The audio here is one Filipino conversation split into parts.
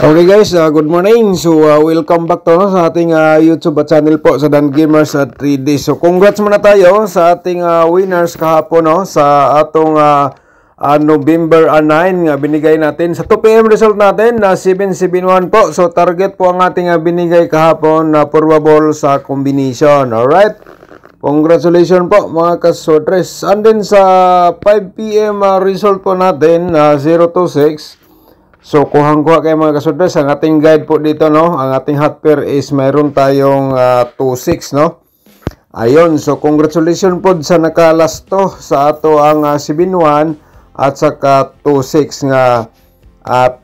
Okay guys, good morning. So welcome back to sa ating YouTube channel po sa Dan Gamers at 3D. So congrats muna tayo sa ating winners kahapon sa atong November 9 nga binigay natin. Sa 2 PM result natin na 771 po. So target po ang ating binigay kahapon na probable sa combination. Alright? Congratulations po mga kasodres. And then sa 5 PM result po natin na 026. So, kuhang-kuha kayo mga kasodres, ang ating guide po dito, ang ating hot pair is mayroon tayong 26, Ayun, so congratulations po sa nakalasto sa ato ang 71 at saka 26 nga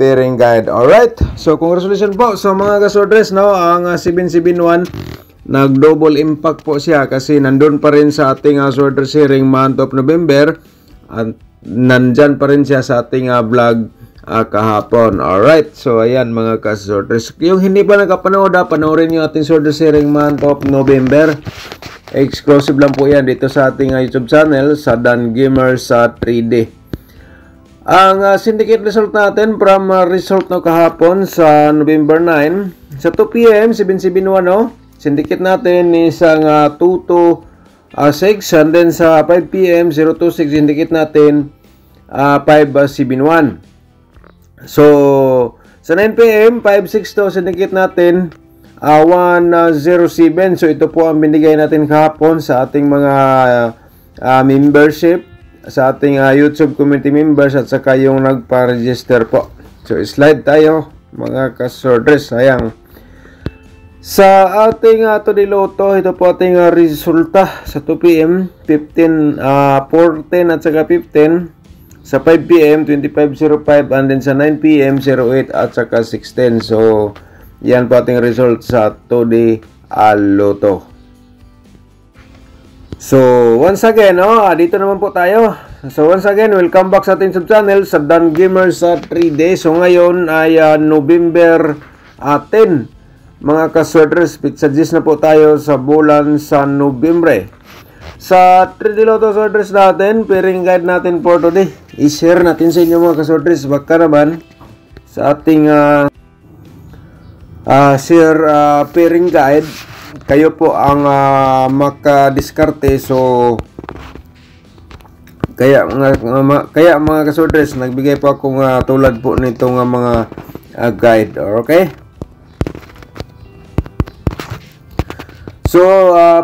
pairing guide. Alright, so congratulations po sa mga kasodres, ang 771, nag-double impact po siya kasi nandun pa rin sa ating sword sharing month of November at nandyan pa rin siya sa ating vlog kahapon. Alright, so ayan mga ka-sorters. Yung hindi pa nakapanood, panoorin nyo ating sorter sharing month of November. Exclusive lang po yan dito sa ating YouTube channel sa Dan Gamers 3D. Ang syndicate result natin from result kahapon sa November 9 sa 2 PM 771 syndicate natin is ang 226 and then sa 5 PM 026 syndicate natin 571. So, sa 9 PM, 562 syndicate natin 107. So, ito po ang binigay natin kahapon sa ating mga membership, sa ating YouTube community members at saka yung nagpa-register po. So, slide tayo mga kasordres. Sayang. Sa ating Today Lotto, ito po ating resulta sa 2 PM, 15, 14 at saka 15. Sa 5 PM, 25.05 and then sa 9 PM, 08 at saka 16. So, yan po ating result sa Today Lotto. So, once again, dito naman po tayo. So, once again, welcome back sa ating sub-channel sa Dan Gamers 3D. So, ngayon ay November 10. Mga kaswerders, suggest na po tayo sa bulan sa Nobyembre. Sa 3D Lotto sorters natin, pairing guide natin for today. I-share natin sa inyo mga kasorters. Baka naman sa ating share pairing guide, kayo po ang makadiskarte. So, kaya mga kasorters, nagbigay po akong tulad po nitong mga guide. Okay? So,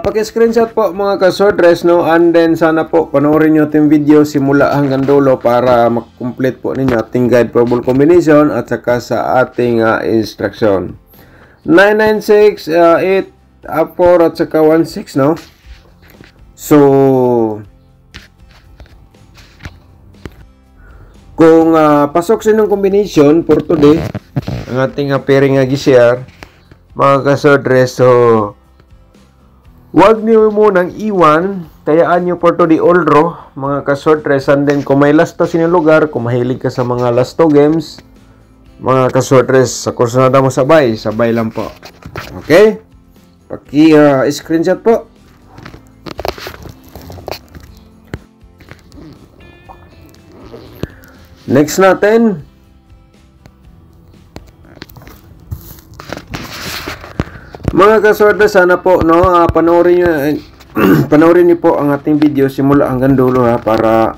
paki-screenshot po mga ka-sorters, and then sana po panoorin nyo ating video simula hanggang dulo para makomplete po ninyo ating guide probable combination at saka sa ating instruction. 996, 8, 4 at saka 16, So, kung pasok sa inyong combination for today, ang ating pairing gi-share, mga ka-sorters, so, huwag niyo munang iwan, tayaan niyo for today all draw, mga ka-sortres. And then, kung may lasto sa inyong lugar, kung mahilig ka sa mga lasto games, mga ka-sortres, sa kursunada mo sabay lang po. Okay? Paki-screenshot po. Next natin, mga kaswerte, sana po panoorin niyo po ang ating video simula hanggang dulo para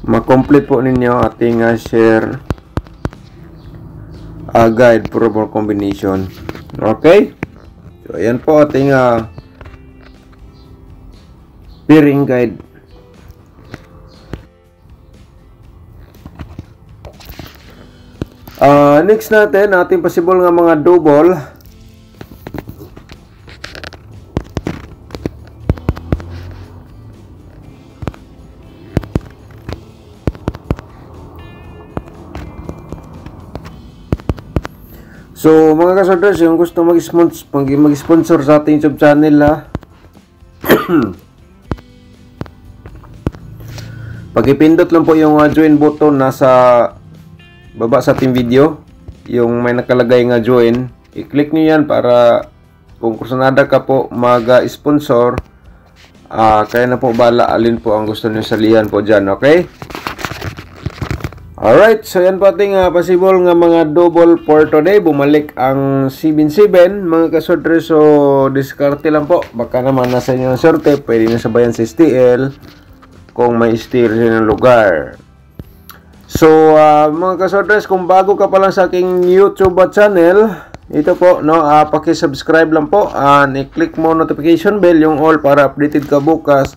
ma-complete po ninyo ating share guide probable combination. Okay? So ayan po ating pairing guide. Next natin, ating possible nga mga double. So, mga kasorders, yung gusto mag-sponsor sa ating YouTube channel, pag-ipindot lang po yung join button nasa baba sa ating video, yung may nakalagay nga join, i-click nyo yan para kung kursunada ka po mag-sponsor, kaya na po bala alin po ang gusto nyo salihan po dyan. Okay? Alright, so yan po ating possible nga mga double for today. Bumalik ang 7-7 mga kasodre. So, diskarte lang po. Baka naman nasa inyo ng sorte, pwede na sabayan sa STL kung may STL sa inyong lugar. So, mga kasodres, kung bago ka pa lang sa aking YouTube channel, ito po, no, paki-subscribe lang po and i-click mo notification bell, yung all, para updated ka bukas.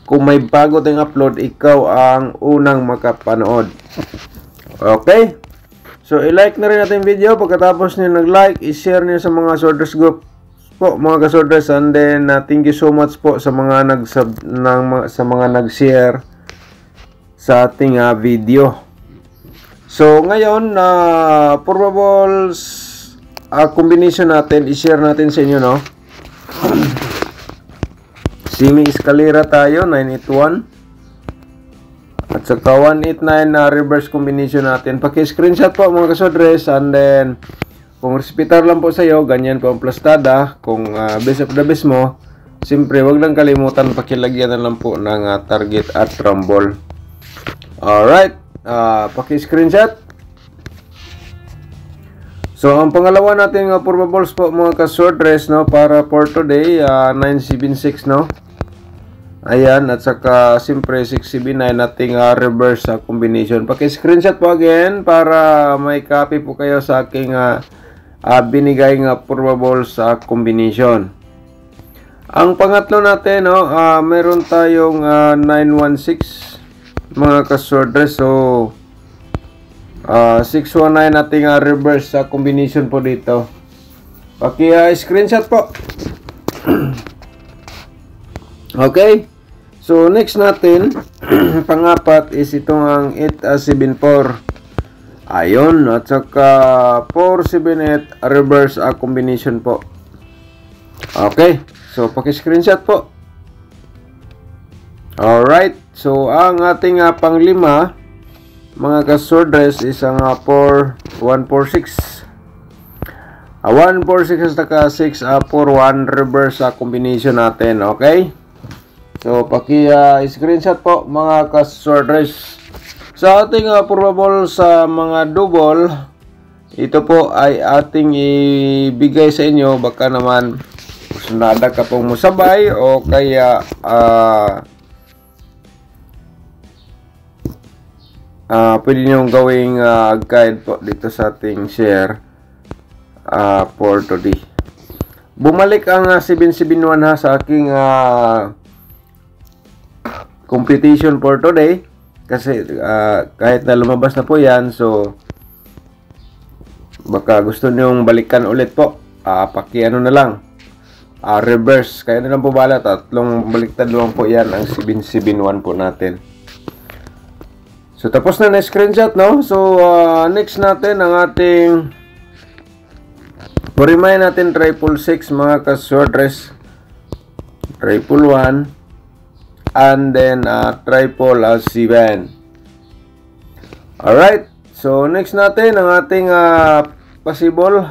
Kung may bago tayong upload, ikaw ang unang makapanood. Okay? So, i-like na rin natin yung video. Pagkatapos nyo nag-like, i-share nyo sa mga Sworders group po, mga kasworders. And then, thank you so much po sa mga nag-share sa ating video. So, ngayon, probable combination natin, i-share natin sa inyo, no? Simi Escalera tayo, 981. At saka 189 na reverse combination natin. Paki-screenshot po mga kasodres. And then, kung respitar lang po sa'yo, ganyan po ang plastada. Kung best of the best mo, siyempre, wag lang kalimutan, pakilagyan na lang po ng target at rumble. Alright, paki-screenshot. So, ang pangalawa natin nga probables po mga kasodres, no, para for today, 976, no? Ayan, at saka siyempre 679 nating reverse combination. Paki-screenshot po again para may copy po kayo sa aking binigay nga probable sa combination. Ang pangatlo natin, no, meron tayong 916 mga kasordres. So 619 nating reverse sa combination po dito. Paki-screenshot po. Okay. So, next natin, pangapat is itong ang 874. Ayun, at saka 478 reverse combination po. Okay, so paki-screenshot po. Alright, so ang ating panglima, mga kasordres, is ang 146. 146 at saka 641 reverse combination natin, okay? So, paki-screenshot po mga kasordres. Sa ating probable sa mga double, ito po ay ating ibigay sa inyo. Baka naman sunada ka pong musabay o kaya pwede nyo gawing guide po dito sa ating share for today. Bumalik ang 771 ha sa aking competition for today kasi kahit na lumabas na po yan, so baka gusto nyong balikan ulit po, paki-ano na lang, reverse, kaya na lang po bala, tatlong baliktad lang po yan ang 771 po natin. So tapos na screenshot, no? So next natin ang ating remind natin 666 mga kaswordres, 111 and then 777. Alright, so next natin ang ating possible.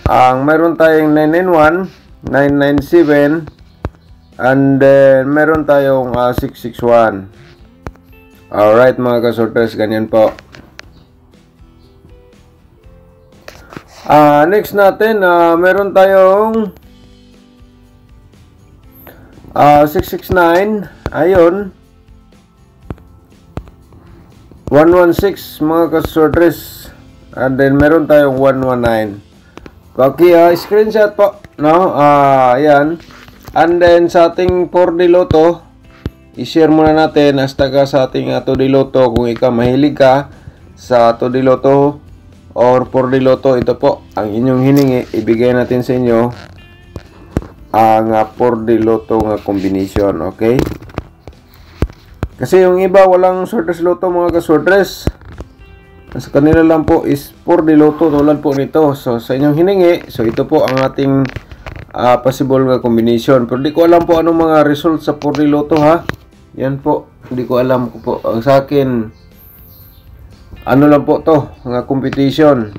Ang meron tayong 991, 997, and then meron tayong 661. Alright mga kasorters, ganyan po. Next natin, meron tayong 669, ayun, 116 mga kasordres, and then meron tayong 119. Screenshot po, no? Ayan, and then sa ating 4D Lotto, i-share muna natin hasta ka sa ating 2D Lotto. Kung ikaw mahilig ka sa 2D Lotto or 4D Lotto, ito po ang inyong hiningi, ibigay natin sa inyo ang 4D Lotto nga combination, okay? Kasi yung iba walang sortes Lotto mga kasordres. Sa kanila lang po is 4D Lotto tulad po nito. So sa inyong hiningi, so ito po ang ating possible nga combination. Pero di ko alam po anong mga results sa 4D Lotto ha. Yan po, hindi ko alam po. Ang sa akin, ano lang po to, nga competition.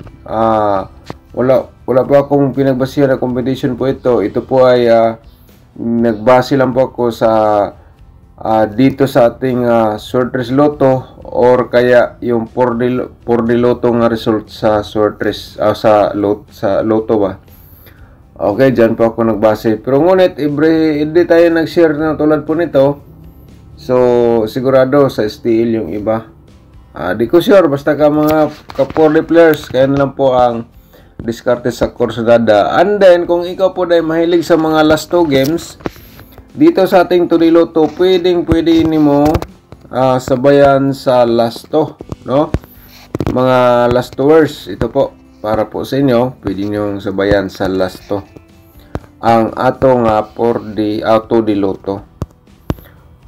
Wala po akong pinagbasihan na competition po ito. Ito po ay nagbase lang po ako sa dito sa ating Sortress Lotto or kaya yung 4D Lotto nga result sa Sortress sa Lotto ba. Okay, dyan po ako nagbase. Pero ngunit, hindi tayo nag-share na tulad po nito. So, sigurado sa STL yung iba. Di ko sure, basta ka mga ka-4D players, kaya na lang po ang diskarte sa Corsodada. And then, kung ikaw po ay mahilig sa mga last 2 games, dito sa ating 2D Lotto, pwede ni mo sabayan sa last 2, no? Mga last 2 hours, ito po. Para po sa inyo, pwede nyo sabayan sa last 2 ang atong 2D Lotto.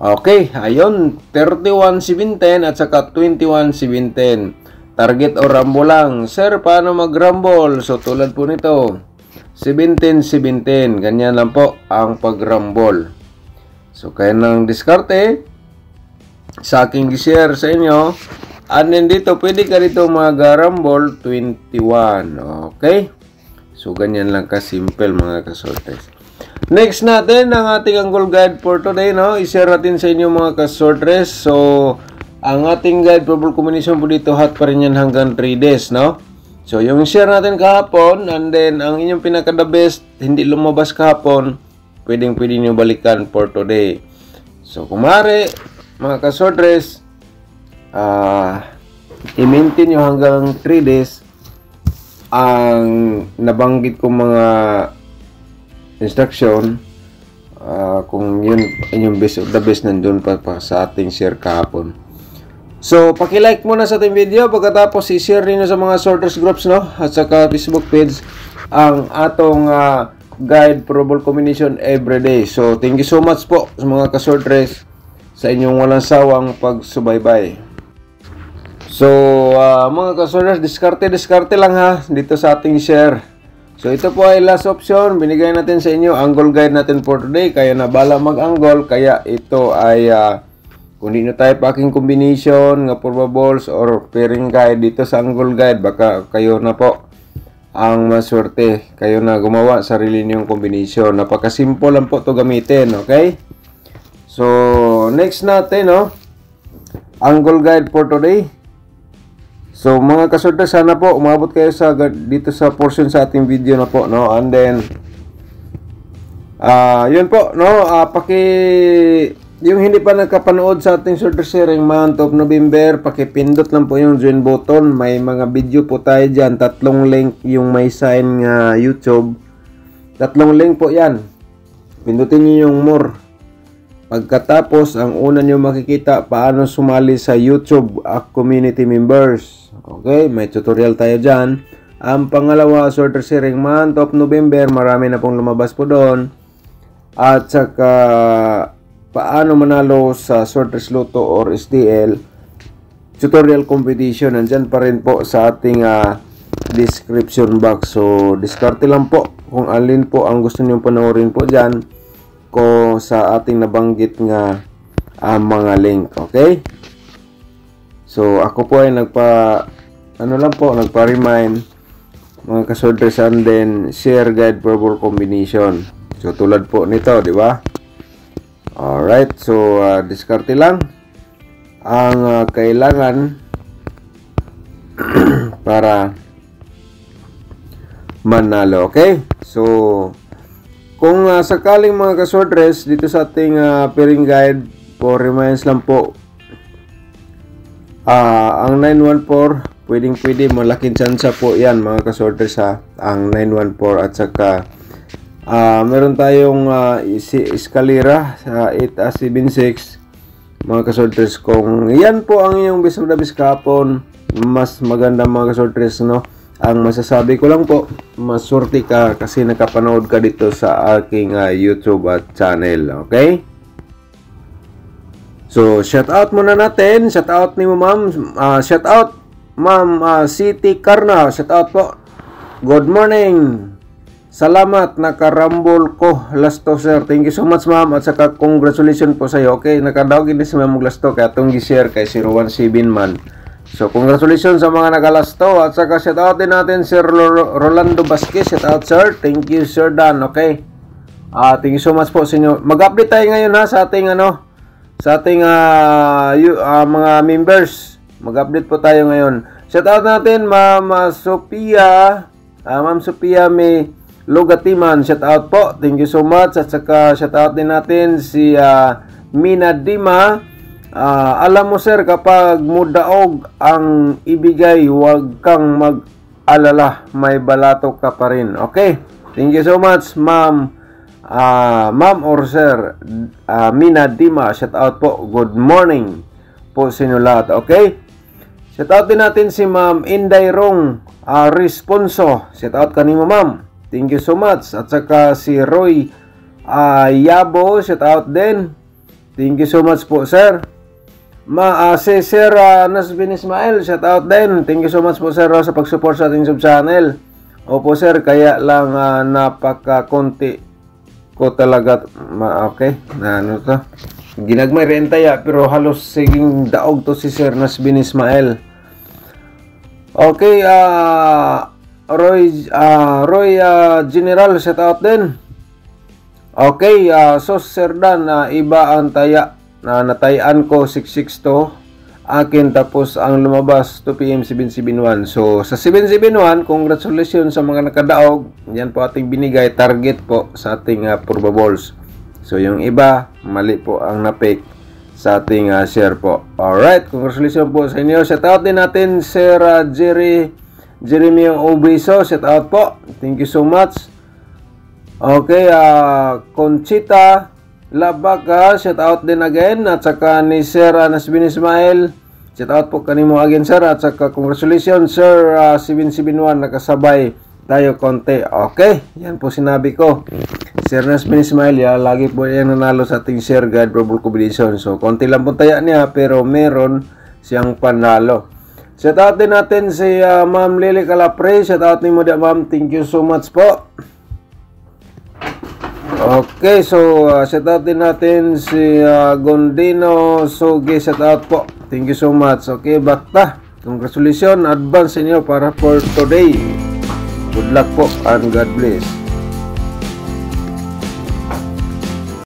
Okay, ayun, 31-17 at saka 21-17. Target o rambo lang. Sir, paano mag-rumble? So, tulad po nito, 17-17. Ganyan lang po ang pag-rumble. So, kaya nang diskarte sa aking share sa inyo. And then dito, pwede ka dito mag-rumble 21. Okay? So, ganyan lang ka-simple mga kasortres. Next natin, ang ating angle guide for today, no? I-share natin sa inyo mga kasortres. So, ang ating guide probable combination po dito, hot pa rin yan hanggang 3 days, no? So, yung share natin kahapon, and then, ang inyong pinaka-the best, hindi lumabas kahapon, pwede nyo balikan for today. So, kumare, mga kasortres, i-maintain nyo hanggang 3 days ang nabanggit ko mga instruction. Kung yun inyong best of the best, nandun pa sa ating share kahapon. So, paki-like muna sa ating video, pagkatapos i-share niyo sa mga sorters groups, no? At saka Facebook page ang atong guide probable combination everyday. So, thank you so much po sa mga kasortres sa inyong walang sawang pagsubaybay. So, mga kasortres, diskarte lang ha dito sa ating share. So, ito po ay last option. Binigay natin sa inyo angle guide natin for today. Kaya na bala mag-angle. Kaya ito ay kung di na tayo packing combination nga probables or pairing guide dito sa angle guide, baka kayo na po ang maswerte. Kayo na gumawa sarili niyong combination. Napaka-simple lang po to gamitin. Okay? So, next natin, no? Angle guide for today. So, mga kasortres, sana po umabot kayo dito sa portion sa ating video na po, no? And then, yun po, no? Yung hindi pa nakapanood sa ating sortres sharing month of November, pakipindot lang po yung join button. May mga video po tayo dyan. 3 link yung may sign nga YouTube. 3 link po yan. Pindutin nyo yung more. Pagkatapos, ang una nyo makikita paano sumali sa YouTube community members. Okay, may tutorial tayo dyan. Ang pangalawa, sorters sharing month of November, marami na pong lumabas po doon. At saka, paano manalo sa sorters Lotto or STL tutorial competition. Nandyan pa rin po sa ating description box. So, diskarte lang po kung alin po ang gusto nyo panoorin po dyan ko sa ating nabanggit nga mga link. Okay? So, ako po ay nagpa-remind mga kasortres, and then share guide probable combination. So, tulad po nito, di ba? Alright, so diskarte lang ang kailangan para manalo. Okay? So, kung sakaling mga kasortres dito sa ating pairing guide, for reminds lang po, ang 914, pwede, malaking tsansa po yan mga kasortres ha, ang 914. At saka meron tayong eskalera sa 876 mga kasortres. Kung yan po ang iyong best of the best kahapon, mas maganda mga kasortres, no? Ang masasabi ko lang po, masurti ka kasi nakapanood ka dito sa aking YouTube at channel. Okay? So, shout out muna natin. Shout out ni ma'am. Shout out ma'am City Carna. Shout out po. Good morning. Salamat, nakarambol ko last to, sir. Thank you so much, ma'am. At saka congratulations po sa iyo. Okay, nakadawag din si ma'am last to kaya itong gi-share kay 017 man. So, congratulations sa mga nagalasto. At saka shout out din natin Sir Rolando Vasquez. Shout out, sir. Thank you, Sir Dan. Okay. Thank you so much po sa inyo. Mag-update tayo ngayon ha sa ating sa ating mga members. Mag-update po tayo ngayon. Shoutout natin Ma'am Sophia, Ma'am Sophia may Lugatiman. Shoutout po. Thank you so much. At saka shoutout din natin si Mina Dima. Alam mo sir, kapag mudaog ang ibigay, huwag kang mag-alala, may balato ka pa rin. Okay? Thank you so much, ma'am or sir Mina Dima. Shout out po. Good morning po sa inyo lahat. Okay? Shout out din natin si Ma'am Inday Rong Responso. Shout out kanimo ma'am. Thank you so much. At saka si Roy Yabo. Shout out din. Thank you so much po sir. Si Sir Nasbin Ismail, shout out din. Thank you so much po sir sa pag-support sa ating sub-channel. Opo sir, kaya lang napaka-konti ko talaga. Okay, na ano to? Ginagmay renta ya, pero halos siging daog to si Sir Nasbin Ismail. Okay, Roy General, shout out din. Okay, so Sir Dan, iba ang taya na natayaan ko 662 akin, tapos ang lumabas 2 PM 771. So sa 771, congratulations sa mga nakadaog. Yan po ating binigay target po sa ating probables. So yung iba mali po ang na-pick sa ating share po. Alright, congratulations po sa inyo. Shout out din natin Sir Jeremy Obeso. Shout out po. Thank you so much. Okay, Conchita Labaka, shout out din again. At saka ni Sir Nasbin Ismail, shout out po kanimo again sir. At saka congratulations Sir 771, nakasabay tayo konti. Okay, yan po sinabi ko. Sir Nasbin Ismail, lagi po yan nanalo sa ating share guide probable combination. So konti lang po taya niya, pero meron siyang panalo. Shout out din natin si Ma'am Lily Calapre. Shout out ni mo dia ma'am. Thank you so much po. Okay, so shout out din natin si Gondino Soge. Shout out po. Thank you so much. Okay, basta congratulations advance inyo para for today. Good luck po and God bless.